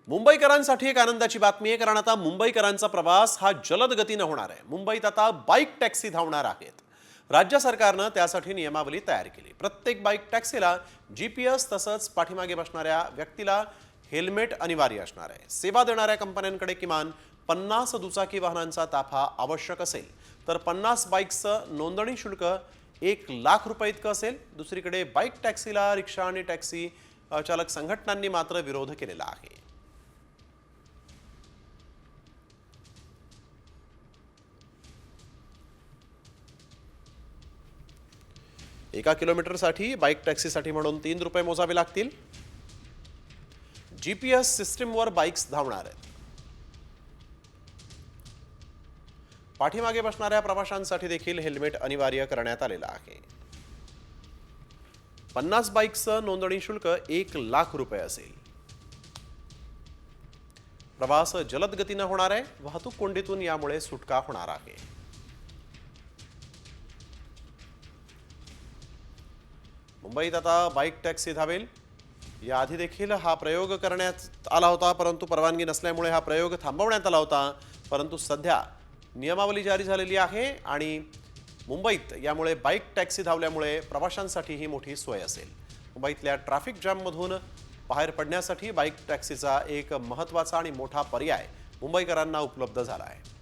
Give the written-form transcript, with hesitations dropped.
मुंबईकरांसाठी एक आनंदाची बातमी आहे, कारण आता मुंबईकरांचा प्रवास हा जलद गतीने होणार आहे। मुंबईत आता बाईक टॅक्सी धावणार आहेत। राज्य सरकारने त्यासाठी नियमावली तयार केली। प्रत्येक बाईक टॅक्सीला GPS तसंच पाठीमागे बसणाऱ्या व्यक्तीला हेल्मेट अनिवार्य असणार आहे। सेवा देणाऱ्या कंपन्यांकडे किमान 50 दुचाकी वाहनांचा ताफा आवश्यक असेल, तर 50 बाईक्सचं नोंदणी शुल्क 1 लाख रुपये इतकं असेल। दुसरीकडे बाईक टॅक्सीला रिक्षा आणि टॅक्सी चालक संघटनांनी मात्र विरोध केलेला आहे। 1 किलोमीटरसाठी बाईक टॅक्सीसाठी म्हणून 3 रुपये मोजावे लागतील। GPS सिस्टीमवर बाईक्स धावणार आहेत। पाठीमागे बसणाऱ्या प्रवाशांसाठी देखील हेल्मेट अनिवार्य करण्यात आलेलं आहे। 50 बाईक्सचं नोंदणी शुल्क 1 लाख रुपये असेल। प्रवास जलद गतीने होणार आहे। वाहतूक कोंडीतून यामुळे सुटका होणार आहे। मुंबईत आता बाईक टॅक्सी धावेल। याआधी देखील हा प्रयोग करण्यात आला होता, परंतु परवानगी नसल्यामुळे हा प्रयोग थांबवण्यात आला होता। परंतु सध्या नियमावली जारी झालेली आहे आणि मुंबईत यामुळे बाईक टॅक्सी धावल्यामुळे प्रवाशांसाठी ही मोठी सोय असेल। मुंबईतल्या ट्रॅफिक जॅममधून बाहेर पडण्यासाठी बाईक टॅक्सीचा एक महत्त्वाचा आणि मोठा पर्याय मुंबईकरांना उपलब्ध झाला आहे।